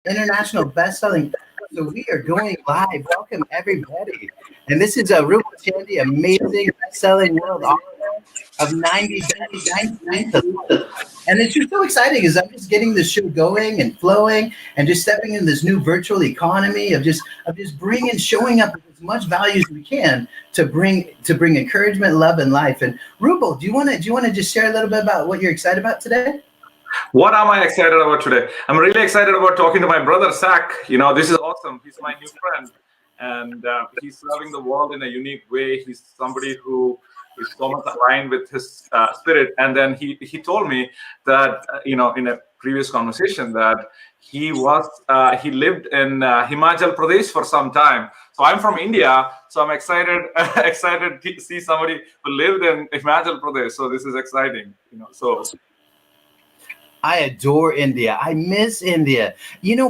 international best-selling. So we are going live. Welcome everybody. And this is a Rupa Chandy, amazing best-selling world author of 90 Best 90 to Life. And it's just so exciting because I'm just getting the show going and flowing and just stepping in this new virtual economy of just bringing, showing up with as much value as we can to bring encouragement, love, and life. And Rupal, do you want to just share a little bit about what you're excited about today? What am I excited about today? I'm really excited about talking to my brother, Zach. This is awesome. He's my new friend, and he's serving the world in a unique way. He's somebody who is so much aligned with his spirit. And then he told me that, in a previous conversation that he lived in Himachal Pradesh for some time. So I'm from India, so I'm excited excited to see somebody who lived in Himachal Pradesh. So this is exciting. So I adore India. I miss India.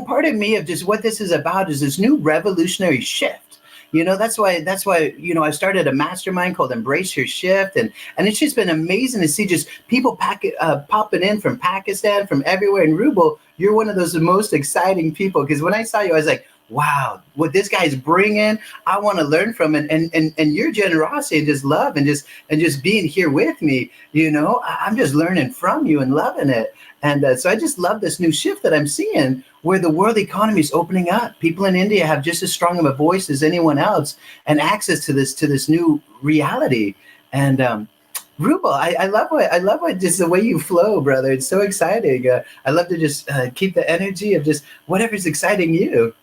Part of me of just what this is about is this new revolutionary shift. That's why I started a mastermind called Embrace Your Shift, and it's just been amazing to see just people popping in from Pakistan, from everywhere. And Rubel, you're one of those most exciting people because when I saw you, I was like, wow, what this guy's bringing, I want to learn from it, and your generosity and just love and just being here with me. I'm just learning from you and loving it. And so I just love this new shift that I'm seeing where the world economy is opening up. People in India have just as strong of a voice as anyone else and access to this new reality. And Rupal, I love what just the way you flow, brother. It's so exciting. I love to just keep the energy of just whatever's exciting you.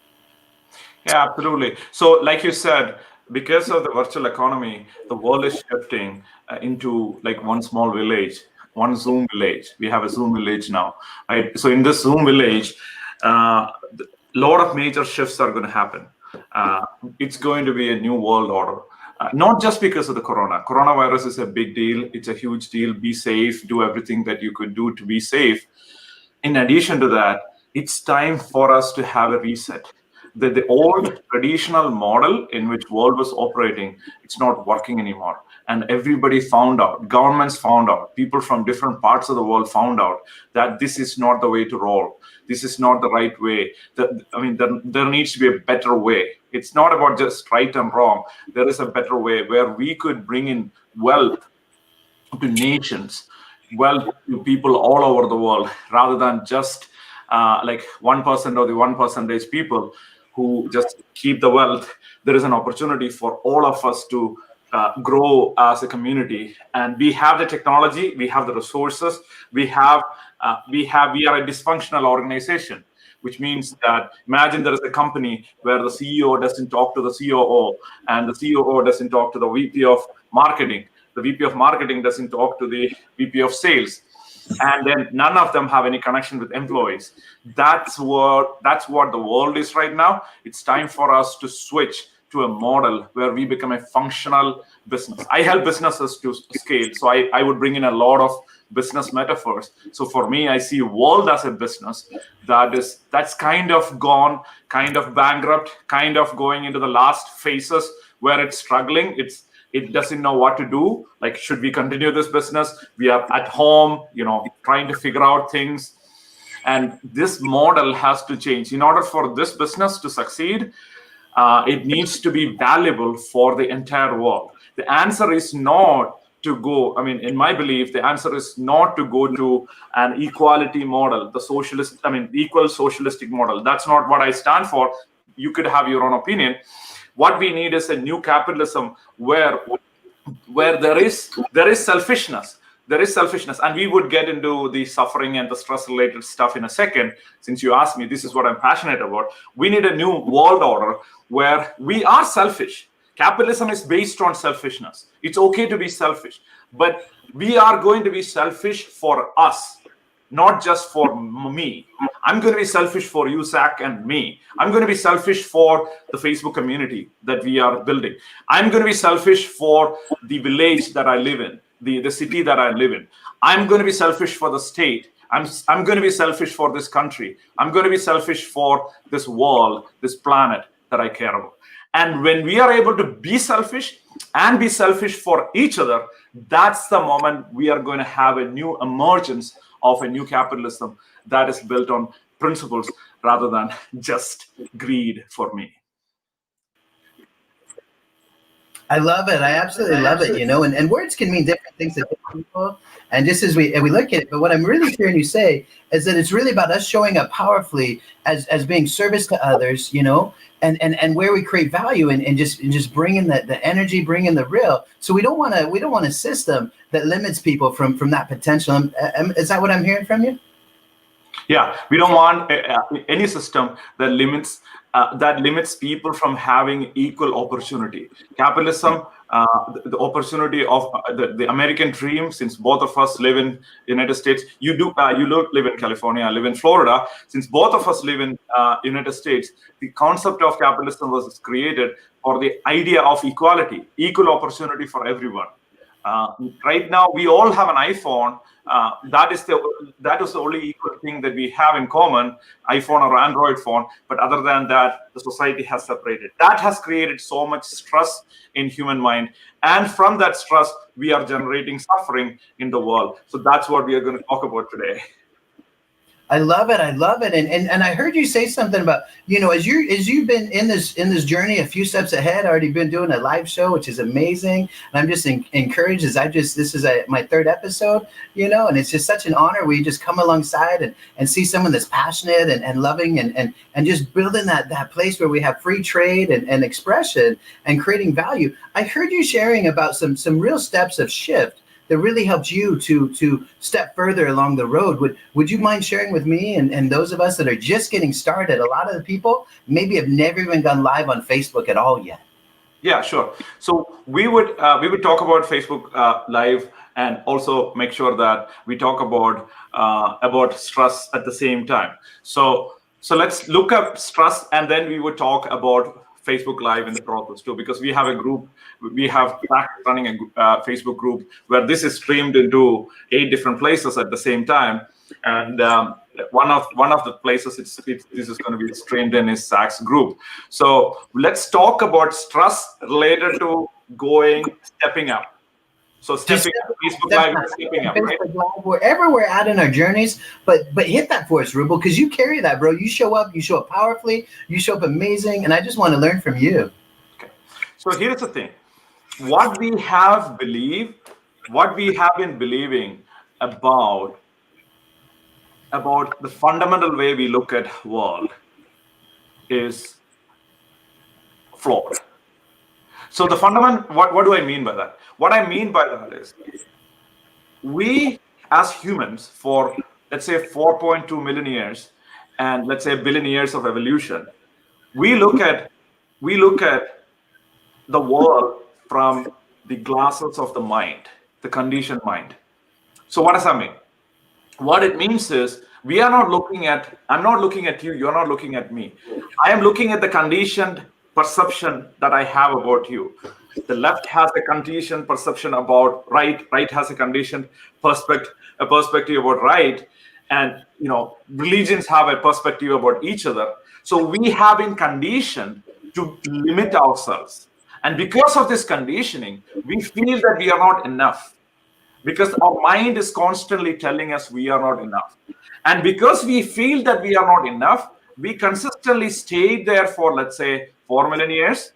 yeah, absolutely. So, like you said, because of the virtual economy, the world is shifting into like one small village, one Zoom village. We have a Zoom village now, right? So, in this Zoom village, a lot of major shifts are going to happen. Uh, it's going to be a new world order. Not just because of the coronavirus is a big deal. It's a huge deal. Be safe. Do everything that you could do to be safe. In addition to that, it's time for us to have a reset. The old traditional model in which world was operating, it's not working anymore. And everybody found out, governments found out, people from different parts of the world found out that this is not the way to roll. This is not the right way. There needs to be a better way. It's not about just right and wrong. There is a better way where we could bring in wealth to nations, wealth to people all over the world, rather than just like 1% or the 1% people who just keep the wealth. There is an opportunity for all of us to grow as a community, and we have the technology, we have the resources, we are a dysfunctional organization, which means that imagine there is a company where the CEO doesn't talk to the COO, and the COO doesn't talk to the VP of marketing. The VP of marketing doesn't talk to the VP of sales, and then none of them have any connection with employees. That's what the world is right now. It's time for us to switch to a model where we become a functional business. I help businesses to scale, so I would bring in a lot of business metaphors. So for me, I see world as a business that's kind of gone, kind of bankrupt, kind of going into the last phases where it's struggling. It doesn't know what to do. Like, should we continue this business? We are at home, trying to figure out things. And this model has to change. In order for this business to succeed, it needs to be valuable for the entire world. The answer is not to go, in my belief, the answer is not to go to an equality model, equal socialistic model. That's not what I stand for. You could have your own opinion. What we need is a new capitalism where there is selfishness. There is selfishness, and we would get into the suffering and the stress related stuff in a second. Since you asked me, this is what I'm passionate about. We need a new world order where we are selfish. Capitalism is based on selfishness. It's okay to be selfish, but we are going to be selfish for us, not just for me. I'm going to be selfish for you, Zach, and me. I'm going to be selfish for the Facebook community that we are building. I'm going to be selfish for the village that I live in, the city that I live in. I'm going to be selfish for the state. I'm going to be selfish for this country. I'm going to be selfish for this world, this planet that I care about. And when we are able to be selfish and be selfish for each other, that's the moment we are going to have a new emergence of a new capitalism that is built on principles rather than just greed for me. I love it. I absolutely love it. And words can mean different things to different people. And just as we look at it, but what I'm really hearing you say is that it's really about us showing up powerfully as being service to others, and where we create value and just bring in the energy, bring in the real. So we don't want a system that limits people from that potential. Is that what I'm hearing from you? Yeah, we don't want any system that limits people from having equal opportunity. Capitalism, the opportunity of the American dream. Since both of us live in United States, you live in California, I live in Florida. Since both of us live in United States, the concept of capitalism was created for the idea of equality, equal opportunity for everyone. Right now, we all have an iPhone. That is the only equal thing that we have in common, iPhone or Android phone. But other than that, the society has separated. That has created so much stress in human mind. And from that stress, we are generating suffering in the world. So that's what we are going to talk about today. I love it. And I heard you say something about, as you've been in this journey a few steps ahead, already been doing a live show, which is amazing. And I'm just encouraged this is my third episode, and it's just such an honor where you just come alongside and see someone that's passionate and loving and just building that place where we have free trade and expression and creating value. I heard you sharing about some real steps of shift that really helped you to step further along the road. Would you mind sharing with me and those of us that are just getting started? A lot of the people maybe have never even gone live on Facebook at all yet. Yeah, sure. So we would talk about Facebook Live, and also make sure that we talk about stress at the same time. So let's look at stress, and then we would talk about Facebook Live in the process too, because we have a group. We have running a Facebook group where this is streamed into 8 different places at the same time, and one of the places this is going to be streamed in is Zach's group. So let's talk about stress related to stepping up. So stepping up, Facebook Live is stepping up, right? Live, wherever we're at in our journeys, but hit that for us, Rubal, because you carry that, bro. You show up powerfully, you show up amazing, and I just want to learn from you. Okay. So here's the thing. What we have been believing about the fundamental way we look at world is flawed. So the fundamental, what do I mean by that? What I mean by that is we as humans, for let's say 4.2 million years and let's say a billion years of evolution, we look at the world from the glasses of the mind, the conditioned mind. So what does that mean? What it means is I'm not looking at you, you're not looking at me. I am looking at the conditioned perception that I have about you. The left has a conditioned perception about right has a conditioned perspective about right, and religions have a perspective about each other. So we have been conditioned to limit ourselves. And because of this conditioning, we feel that we are not enough, because our mind is constantly telling us we are not enough. And because we feel that we are not enough, we consistently stayed there for, let's say, 4 million years.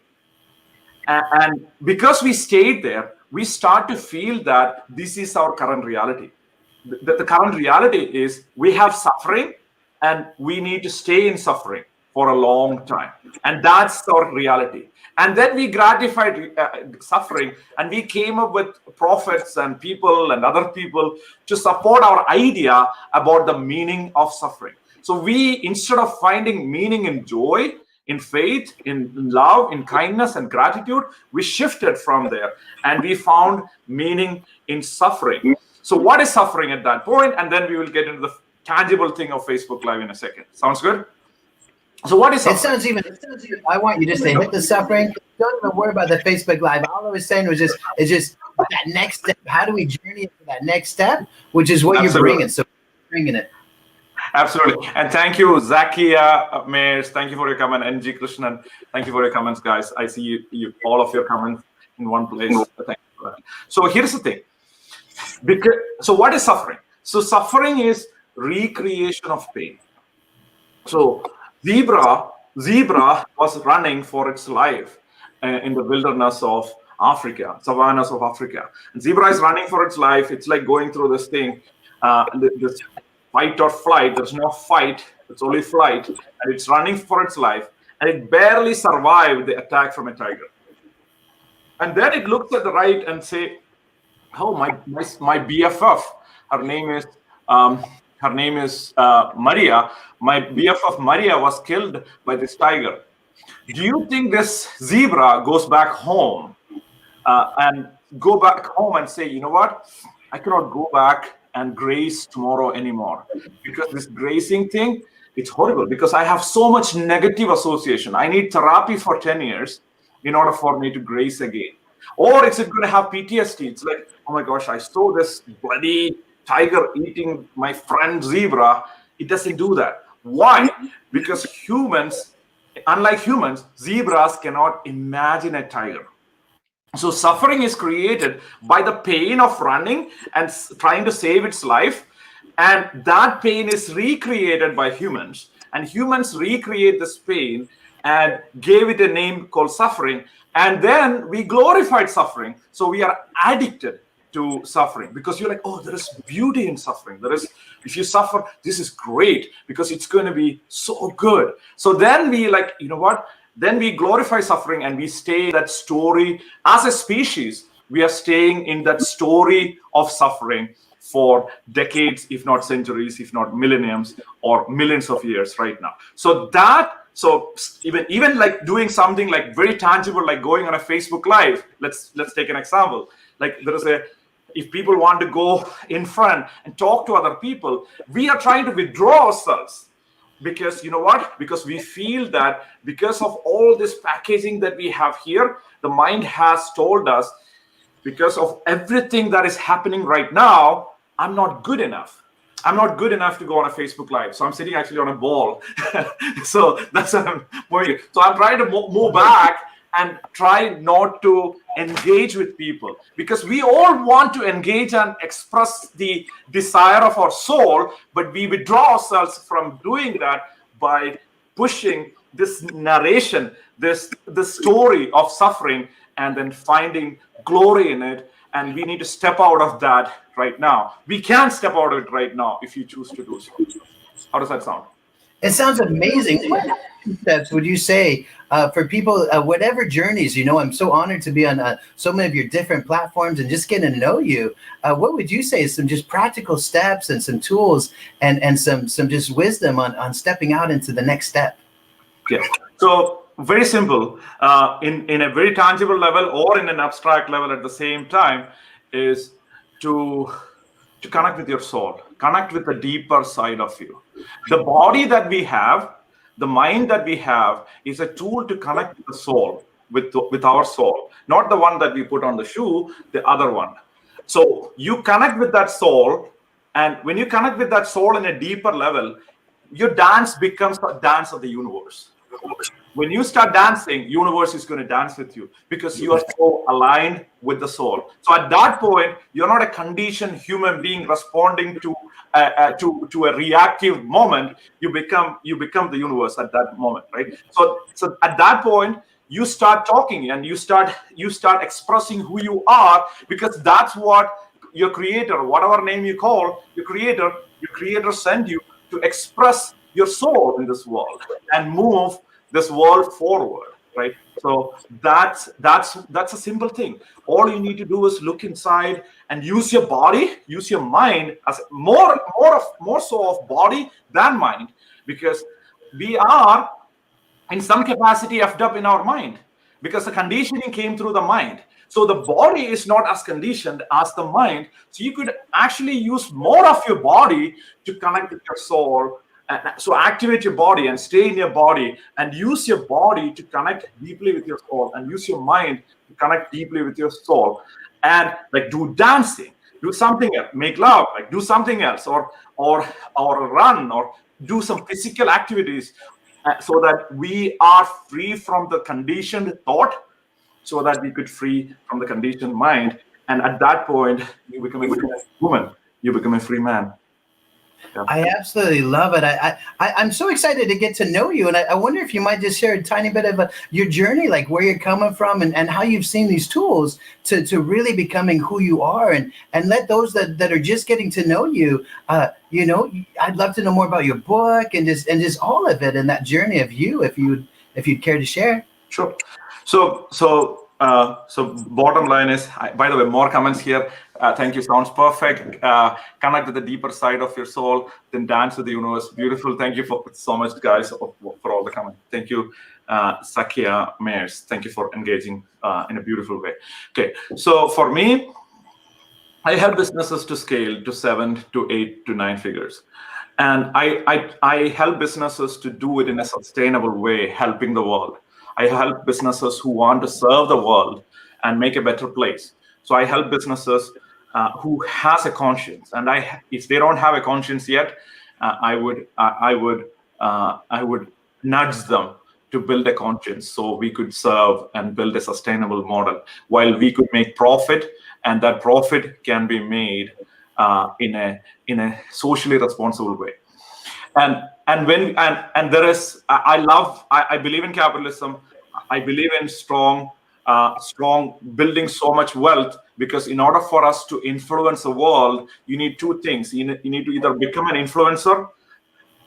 And because we stayed there, we start to feel that this is our current reality. The current reality is we have suffering and we need to stay in suffering for a long time. And that's our reality. And then we gratified suffering, and we came up with prophets and people and other people to support our idea about the meaning of suffering. So we, instead of finding meaning in joy, in faith, in love, in kindness and gratitude, we shifted from there and we found meaning in suffering. So what is suffering at that point? And then we will get into the tangible thing of Facebook Live in a second. Sounds good? So what is suffering? It sounds even, I want you just to hit the suffering. Don't even worry about the Facebook Live. All I was saying was just that next step. How do we journey into that next step? Which is what you're bringing. So bringing it. Absolutely. And thank you, Zakia Mayers. Thank you for your comment. NG Krishnan, thank you for your comments, guys. I see you all of your comments in one place. Thank you for that. So here's the thing. So what is suffering? So suffering is recreation of pain. So Zebra was running for its life in the wilderness of Africa, savannas of Africa. And zebra is running for its life. It's like going through this thing, this fight or flight. There's no fight, it's only flight. And it's running for its life. And it barely survived the attack from a tiger. And then it looks at the right and say, oh, my BFF, her name is Maria. My BFF Maria was killed by this tiger. Do you think this zebra goes back home and say, you know what? I cannot go back and graze tomorrow anymore, because this grazing thing, it's horrible, because I have so much negative association. I need therapy for 10 years in order for me to graze again. Or is it going to have PTSD? It's like, oh my gosh, I saw this bloody tiger eating my friend zebra. It doesn't do that. Why? Because unlike humans, zebras cannot imagine a tiger. So suffering is created by the pain of running and trying to save its life. And that pain is recreated by humans. And humans recreate this pain and gave it a name called suffering. And then we glorified suffering. So we are addicted to suffering, because you're like, oh, there is beauty in suffering. If you suffer, this is great, because it's going to be so good. So then we like, you know what? Then we glorify suffering and we stay in that story. As a species, we are staying in that story of suffering for decades, if not centuries, if not millenniums or millions of years right now. So even like doing something like very tangible, like going on a Facebook Live, let's take an example. Like if people want to go in front and talk to other people, we are trying to withdraw ourselves. Because you know what? Because we feel that because of all this packaging that we have here, the mind has told us, because of everything that is happening right now, I'm not good enough. I'm not good enough to go on a Facebook Live. So I'm sitting actually on a ball. So that's what I'm moving. So I'm trying to move back and try not to engage with people, because we all want to engage and express the desire of our soul, but we withdraw ourselves from doing that by pushing this narration, this story of suffering, and then finding glory in it. And we need to step out of that right now. We can step out of it right now if you choose to do so. How does that sound? It sounds amazing. What steps would you say for people, whatever journeys, I'm so honored to be on so many of your different platforms and just getting to know you. What would you say is some just practical steps and some tools and some just wisdom on stepping out into the next step? Yeah. So very simple, in a very tangible level or in an abstract level at the same time, is to connect with your soul, connect with the deeper side of you. The body that we have, the mind that we have, is a tool to connect with the soul, with our soul, not the one that we put on the shoe, the other one. So you connect with that soul, and when you connect with that soul in a deeper level, your dance becomes a dance of the universe. When you start dancing, universe is going to dance with you, because you are so aligned with the soul. So at that point, you're not a conditioned human being responding to a reactive moment. You become the universe at that moment, right? So at that point, you start talking and you start expressing who you are, because that's what your creator, whatever name you call your creator sent you to express your soul in this world and move this world forward, right? So that's a simple thing. All you need to do is look inside and use your body, use your mind as more so of body than mind, because we are in some capacity effed up in our mind, because the conditioning came through the mind. So the body is not as conditioned as the mind. So you could actually use more of your body to connect with your soul. So activate your body and stay in your body, and use your body to connect deeply with your soul, and use your mind to connect deeply with your soul, and like do dancing, do something else, make love, like do something else, or run, or do some physical activities, so that we are free from the conditioned thought, so that we could free from the conditioned mind. And at that point, you become a free woman, you become a free man. Yeah. I absolutely love it. I'm so excited to get to know you, and I wonder if you might just share a tiny bit of your journey, like where you're coming from, and how you've seen these tools to really becoming who you are, and let those that are just getting to know you, I'd love to know more about your book and just all of it and that journey of you, if you'd care to share. Sure. So bottom line is, by the way, more comments here. Thank you. Sounds perfect. Connect with the deeper side of your soul, then dance with the universe. Beautiful. Thank you so much, guys, for all the comments. Thank you, Sakia Mayers. Thank you for engaging in a beautiful way. Okay. So for me, I help businesses to scale to 7 to 8 to 9 figures. And I help businesses to do it in a sustainable way, helping the world. I help businesses who want to serve the world and make a better place. So I help businesses who has a conscience, and if they don't have a conscience yet, I would nudge them to build a conscience so we could serve and build a sustainable model, while we could make profit, and that profit can be made in a socially responsible way. And there is, I believe in capitalism. I believe in strong building so much wealth, because in order for us to influence the world, you need two things. You need to either become an influencer,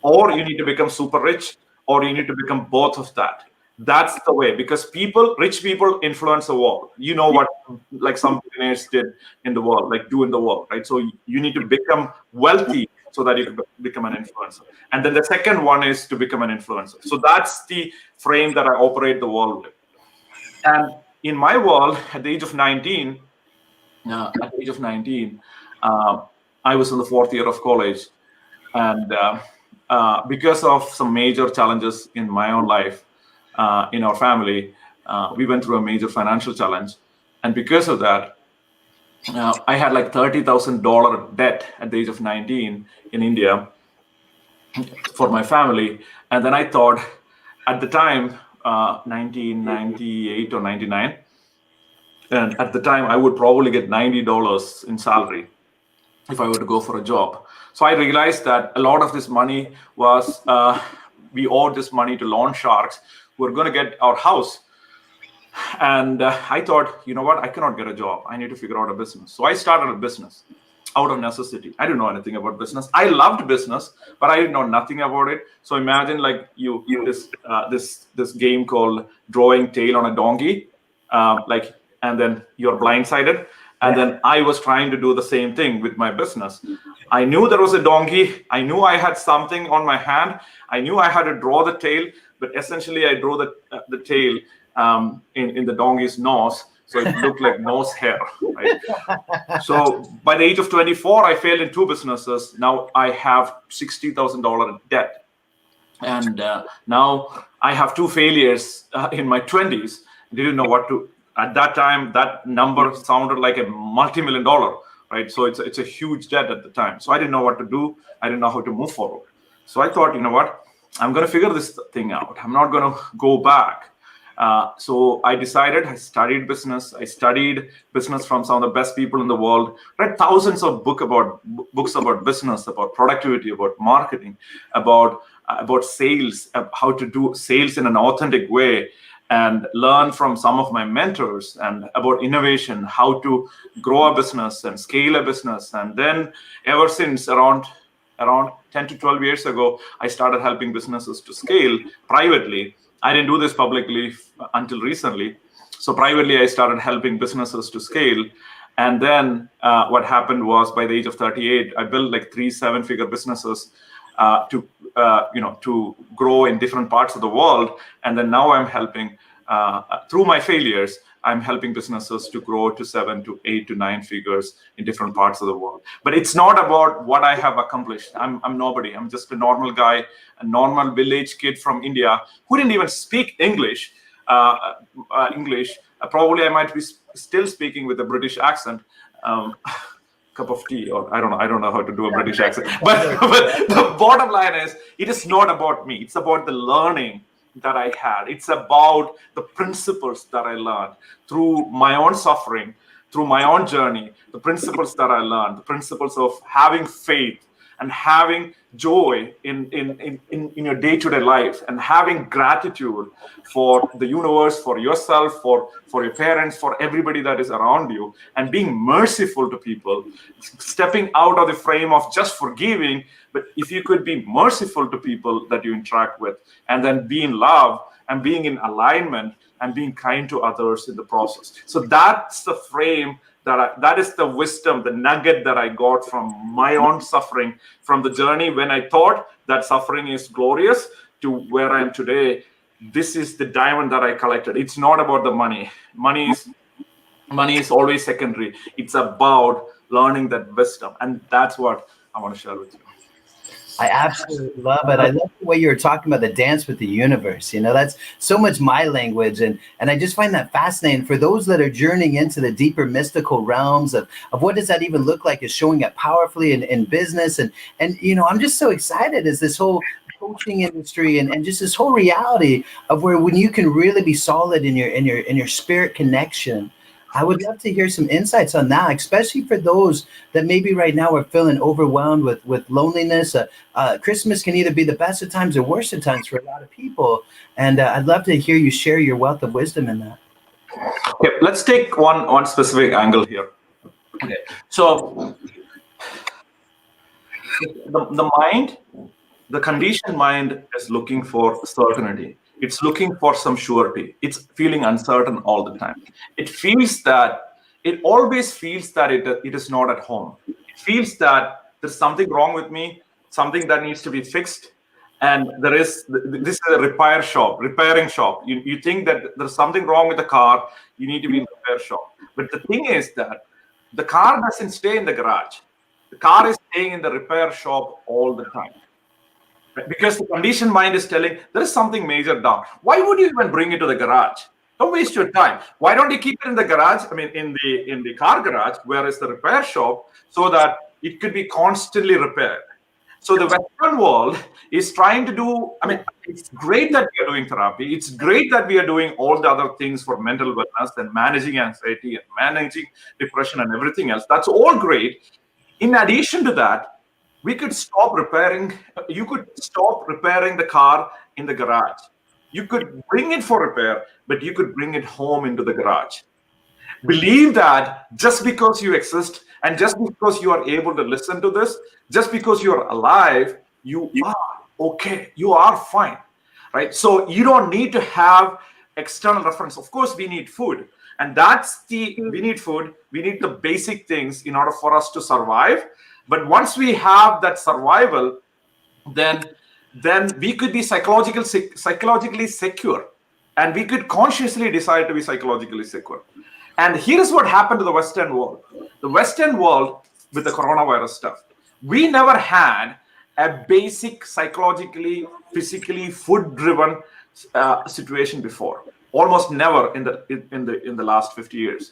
or you need to become super rich, or you need to become both of that. That's the way, because rich people influence the world. You know what, like some billionaires did in the world, like do in the world, right? So you need to become wealthy so that you can become an influencer. And then the second one is to become an influencer. So that's the frame that I operate the world with. And in my world, at the age of 19, I was in the 4th year of college. And because of some major challenges in my own life, in our family, we went through a major financial challenge. And because of that, I had like $30,000 debt at the age of 19 in India for my family. And then I thought, at the time, 1998 or 99, and at the time I would probably get $90 in salary if I were to go for a job. So I realized that a lot of this money was, we owed this money to loan sharks who were going to get our house. And I thought, you know what, I cannot get a job. I need to figure out a business. So I started a business out of necessity. I didn't know anything about business. I loved business, but I didn't know nothing about it. So imagine like this game called drawing tail on a donkey, and then you're blindsided. And then I was trying to do the same thing with my business. I knew there was a donkey. I knew I had something on my hand. I knew I had to draw the tail, but essentially I drew the tail in the donkey's nose, so it looked like nose hair, right? So by the age of 24, I failed in 2 businesses. Now I have $60,000 in debt, and now I have 2 failures in my 20s. Didn't know what to. At that time, that number sounded like a multi-million dollar, right? So it's a huge debt at the time. So I didn't know what to do. I didn't know how to move forward. So I thought, you know what? I'm going to figure this thing out. I'm not going to go back. So I decided, I studied business. I studied business from some of the best people in the world. Read thousands of books about business, about productivity, about marketing, about sales, how to do sales in an authentic way, and learn from some of my mentors, and about innovation, how to grow a business and scale a business. And then ever since around 10 to 12 years ago, I started helping businesses to scale privately. I didn't do this publicly until recently. So privately, I started helping businesses to scale. And then what happened was, by the age of 38, I built like 3 7-figure businesses to grow in different parts of the world. And then now I'm helping, through my failures, I'm helping businesses to grow to 7 to 8 to 9 figures in different parts of the world. But it's not about what I have accomplished. I'm nobody. I'm just a normal guy, a normal village kid from India who didn't even speak English. Probably I might be still speaking with a British accent. Cup of tea, or I don't know how to do a British accent. But the bottom line is, it is not about me. It's about the learning that I had. It's about the principles that I learned through my own suffering, through my own journey, the principles that I learned, the principles of having faith, and having joy in your day-to-day life, and having gratitude for the universe, for yourself, for your parents, for everybody that is around you, and being merciful to people, stepping out of the frame of just forgiving, but if you could be merciful to people that you interact with, and then be in love and being in alignment and being kind to others in the process. So that's the frame that is the wisdom, the nugget that I got from my own suffering, from the journey when I thought that suffering is glorious to where I am today. This is the diamond that I collected. It's not about the money. Money is always secondary. It's about learning that wisdom, and that's what I want to share with you. I absolutely love it. I love the way you were talking about the dance with the universe. That's so much my language. And I just find that fascinating for those that are journeying into the deeper mystical realms of what does that even look like, is showing up powerfully in business. And I'm just so excited as this whole coaching industry and just this whole reality of where when you can really be solid in your spirit connection. I would love to hear some insights on that, especially for those that maybe right now are feeling overwhelmed with loneliness. Christmas can either be the best of times or worst of times for a lot of people. And I'd love to hear you share your wealth of wisdom in that. Okay, let's take one specific angle here. Okay, so the mind, the conditioned mind is looking for certainty. It's looking for some surety. It's feeling uncertain all the time. It always feels that it is not at home. It feels that there's something wrong with me, something that needs to be fixed. And this is a repairing shop. You think that there's something wrong with the car, you need to be in the repair shop. But the thing is that the car doesn't stay in the garage. The car is staying in the repair shop all the time. Because the conditioned mind is telling there is something major down. Why would you even bring it to the garage? Don't waste your time. Why don't you keep it in the garage? I mean, in the car garage, where is the repair shop, so that it could be constantly repaired. So the Western world is trying to do. I mean, it's great that we are doing therapy. It's great that we are doing all the other things for mental wellness and managing anxiety and managing depression and everything else. That's all great. In addition to that, you could stop repairing the car in the garage. You could bring it for repair, but you could bring it home into the garage. Believe that just because you exist and just because you are able to listen to this, just because you are alive, you are okay. You are fine, right? So you don't need to have external reference. Of course, we need food. And we need food. We need the basic things in order for us to survive. But once we have that survival, then we could be psychologically secure, and we could consciously decide to be psychologically secure. And here's what happened to the Western world. The Western world, with the coronavirus stuff, we never had a basic psychologically, physically, food-driven situation before. Almost never in the last 50 years.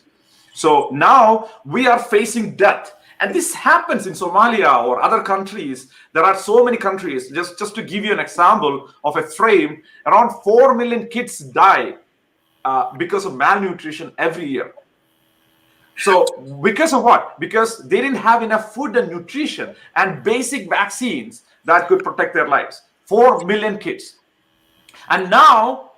So now we are facing death. And this happens in Somalia or other countries. There are so many countries. Just to give you an example of a frame, around 4 million kids die because of malnutrition every year. So because of what? Because they didn't have enough food and nutrition and basic vaccines that could protect their lives. 4 million kids. And now,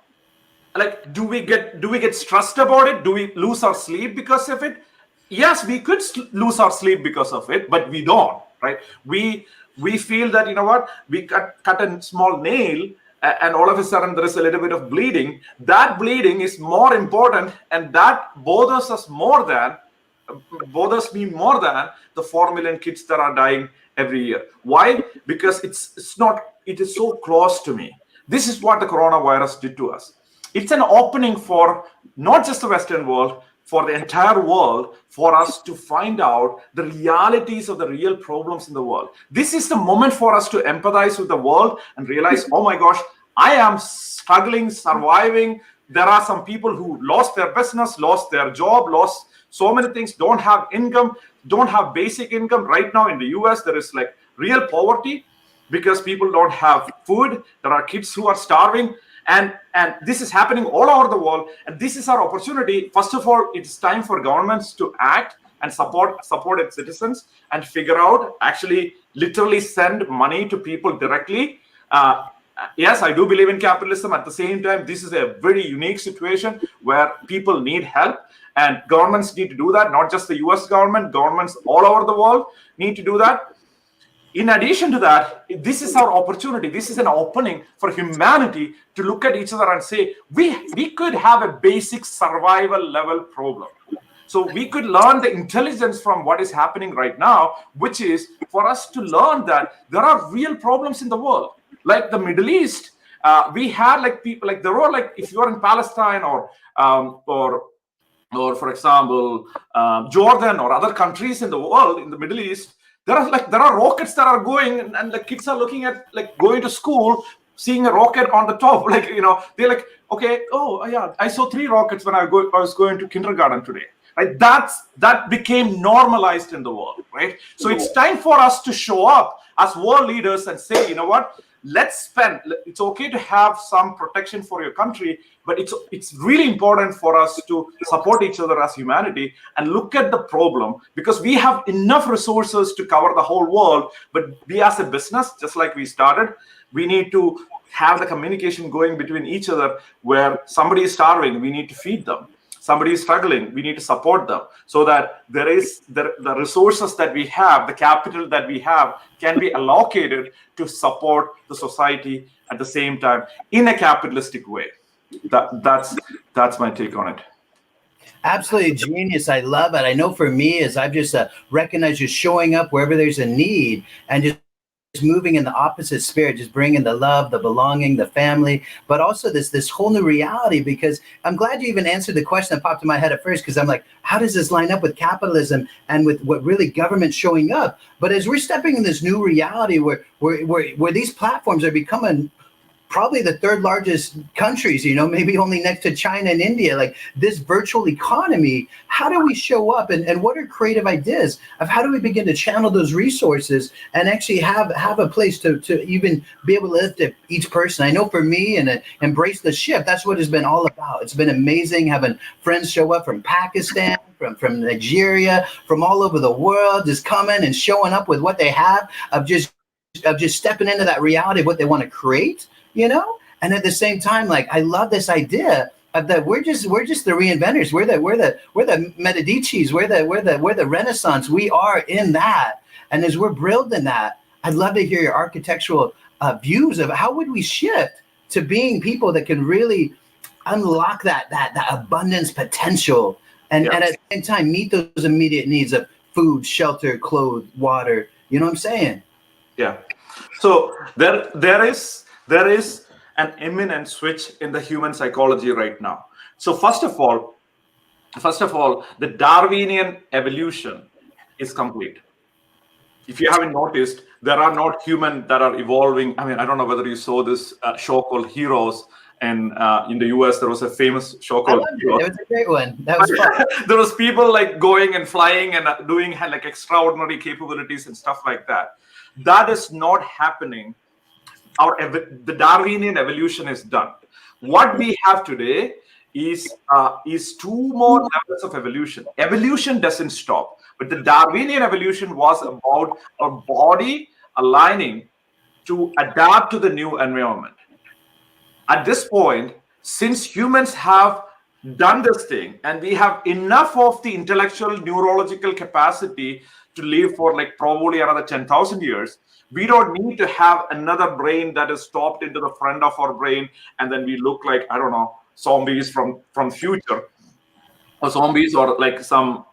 like, do we get stressed about it? Do we lose our sleep because of it? Yes, we could lose our sleep because of it, but we don't, right? We feel that, you know what, we cut a small nail and all of a sudden there is a little bit of bleeding. That bleeding is more important, and that bothers me more than the 4 million kids that are dying every year. Why? Because it is so close to me. This is what the coronavirus did to us. It's an opening for not just the Western world, for the entire world, for us to find out the realities of the real problems in the world. This is the moment for us to empathize with the world and realize, oh my gosh, I am struggling, surviving. There are some people who lost their business, lost their job, lost so many things, don't have income, don't have basic income. Right now in the US, there is like real poverty because people don't have food. There are kids who are starving. And this is happening all over the world. And this is our opportunity. First of all, it's time for governments to act and support its citizens and figure out, actually literally send money to people directly. Yes, I do believe in capitalism. At the same time, this is a very unique situation where people need help, and governments need to do that. Not just the US government, governments all over the world need to do that. In addition to that, this is our opportunity. This is an opening for humanity to look at each other and say, we could have a basic survival level problem. So we could learn the intelligence from what is happening right now, which is for us to learn that there are real problems in the world. Like the Middle East, we had like people, like there were like, if you are in Palestine or for example, Jordan or other countries in the world, in the Middle East, there are rockets that are going, and the kids are looking at like going to school, seeing a rocket on the top, like, you know, they're like, okay, oh yeah, I saw 3 rockets when I was going to kindergarten today. Right? That became normalized in the world, right? So it's time for us to show up as world leaders and say, you know what? It's okay to have some protection for your country, but it's really important for us to support each other as humanity and look at the problem, because we have enough resources to cover the whole world. But we as a business, just like we started, we need to have the communication going between each other, where somebody is starving, we need to feed them. Somebody is struggling, we need to support them, so that the resources that we have, the capital that we have, can be allocated to support the society at the same time in a capitalistic way. That's my take on it. Absolutely genius. I love it. I know for me, as I've just recognized, just showing up wherever there's a need and just moving in the opposite spirit, just bringing the love, the belonging, the family, but also this whole new reality. Because I'm glad you even answered the question that popped in my head at first, because I'm like, how does this line up with capitalism and with what really government's showing up? But as we're stepping in this new reality where these platforms are becoming probably the 3rd largest countries, you know, maybe only next to China and India, like this virtual economy, how do we show up, and what are creative ideas of how do we begin to channel those resources and actually have a place to even be able to lift each person? I know for me, and embrace the shift, that's what it's been all about. It's been amazing having friends show up from Pakistan, from Nigeria, from all over the world, just coming and showing up with what they have, of just stepping into that reality of what they want to create. You know, and at the same time, like, I love this idea of that we're just the reinventors. We're the Medicis. We're the Renaissance. We are in that, and as we're building that, I'd love to hear your architectural views of how would we shift to being people that can really unlock that abundance potential, and at the same time meet those immediate needs of food, shelter, clothes, water. You know what I'm saying? Yeah. So there is an imminent switch in the human psychology right now. So first of all, the Darwinian evolution is complete. If you haven't noticed, there are not humans that are evolving. I mean, I don't know whether you saw this show called Heroes, and in the US there was a famous show called Heroes. It was a great one. That was fun. There was people like going and flying and doing like extraordinary capabilities and stuff like that. That is not happening. The Darwinian evolution is done. What we have today is 2 more levels of evolution. Evolution doesn't stop, but the Darwinian evolution was about our body aligning to adapt to the new environment. At this point, since humans have done this thing and we have enough of the intellectual neurological capacity to live for like probably another 10,000 years, we don't need to have another brain that is stopped into the front of our brain, and then we look like, I don't know, zombies from future, or zombies, or like some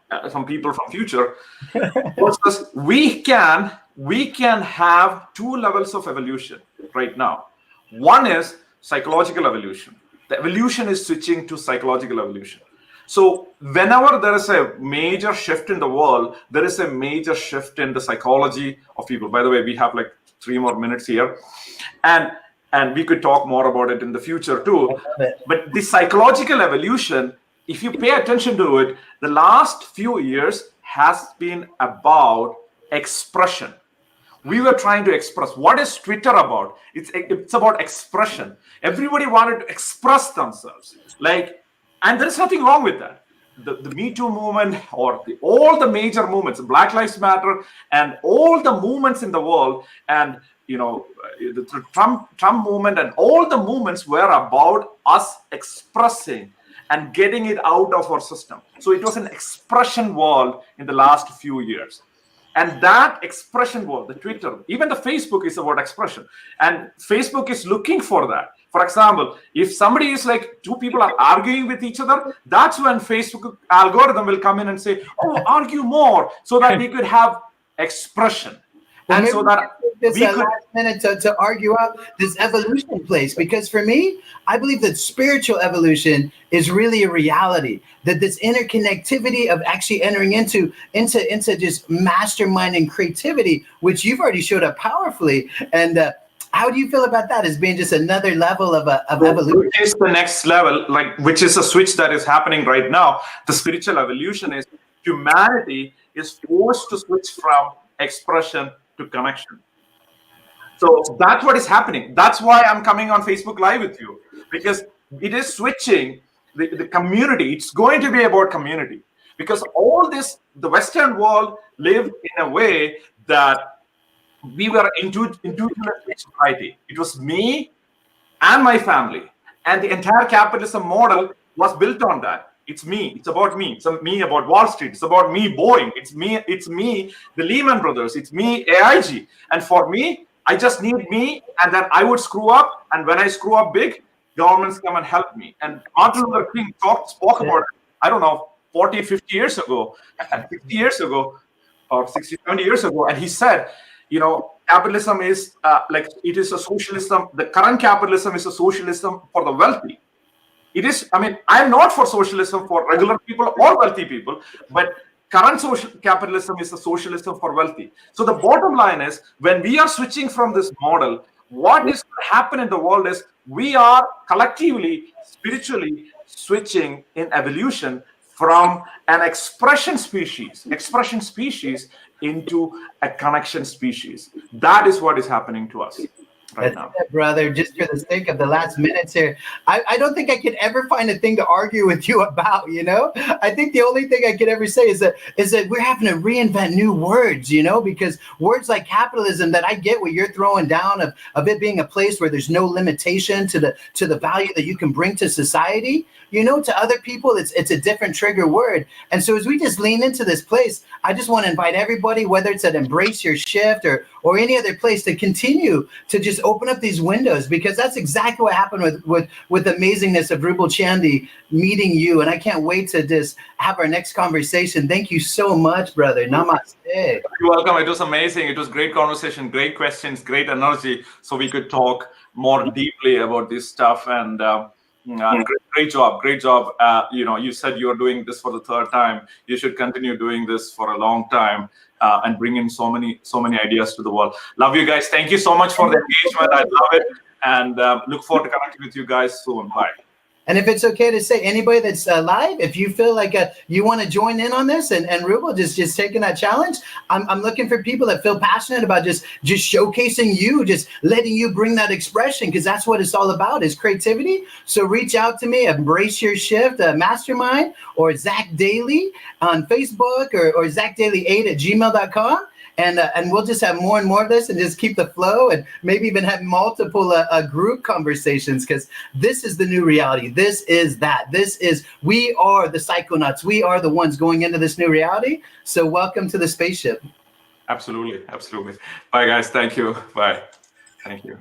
people from future. Versus we can have 2 levels of evolution right now. One is psychological evolution. The evolution is switching to psychological evolution. So whenever there is a major shift in the world, there is a major shift in the psychology of people. By the way, we have like 3 more minutes here, and we could talk more about it in the future too. But the psychological evolution, if you pay attention to it, the last few years has been about expression. We were trying to express. What is Twitter about? It's about expression. Everybody wanted to express themselves. And there is nothing wrong with that. the Me Too movement, or all the major movements, Black Lives Matter, and all the movements in the world, and the Trump movement, and all the movements were about us expressing and getting it out of our system. So it was an expression world in the last few years. And that expression world, the Twitter, even the Facebook is about expression. And Facebook is looking for that. For example, if somebody is like, two people are arguing with each other, that's when Facebook algorithm will come in and say, oh, argue more, so that we could have expression. And so that this last minute to argue out this evolution place, because for me, I believe that spiritual evolution is really a reality. That this interconnectivity of actually entering into just mastermind and creativity, which you've already showed up powerfully. And how do you feel about that as being just another level of evolution? Which is the next level, which is a switch that is happening right now. The spiritual evolution is humanity is forced to switch from expression to connection. So that's what is happening. That's why I'm coming on Facebook Live with you, because it is switching the community. It's going to be about community, because all this, the Western world lived in a way that we were individualistic society. It was me and my family, and the entire capitalism model was built on that. It's me. It's about me. It's me about Wall Street. It's about me, Boeing. It's me, the Lehman Brothers. It's me, AIG. And for me, I just need me, and then I would screw up. And when I screw up big, governments come and help me. And Martin Luther King spoke about it, I don't know, 40, 50 years ago, 50 years ago, or 60, 70 years ago. And he said, capitalism is it is a socialism. The current capitalism is a socialism for the wealthy. It is, I'm not for socialism for regular people or wealthy people, but current social capitalism is a socialism for wealthy. So the bottom line is, when we are switching from this model, what is going to happen in the world is we are collectively, spiritually switching in evolution from an expression species into a connection species. That is what is happening to us right now. It, brother. Just for the sake of the last minutes here, I don't think I could ever find a thing to argue with you about. I think the only thing I could ever say is that we're having to reinvent new words. Because words like capitalism, that I get what you're throwing down of it being a place where there's no limitation to the value that you can bring to society. To other people, it's a different trigger word. And so as we just lean into this place, I just want to invite everybody, whether it's at Embrace Your Shift or any other place, to continue to just open up these windows, because that's exactly what happened with the amazingness of Rubal Chandy meeting you. And I can't wait to just have our next conversation. Thank you so much, brother. Namaste. You're welcome. It was amazing. It was great conversation, great questions, great energy. So we could talk more deeply about this stuff. And great job. You said you are doing this for the third time. You should continue doing this for a long time, and bring in so many ideas to the world. Love you guys. Thank you so much for the engagement. I love it, and look forward to connecting with you guys soon. Bye. And if it's okay to say, anybody that's live, if you feel like you want to join in on this, and Rubal just taking that challenge, I'm looking for people that feel passionate about just showcasing you, just letting you bring that expression, because that's what it's all about, is creativity. So reach out to me, Embrace Your Shift Mastermind, or Zach Daly on Facebook, or ZachDaly8@gmail.com. And we'll just have more and more of this, and just keep the flow, and maybe even have multiple group conversations, because this is the new reality. This is we are the psychonauts. We are the ones going into this new reality. So welcome to the spaceship. Absolutely. Bye, guys. Thank you. Bye. Thank you.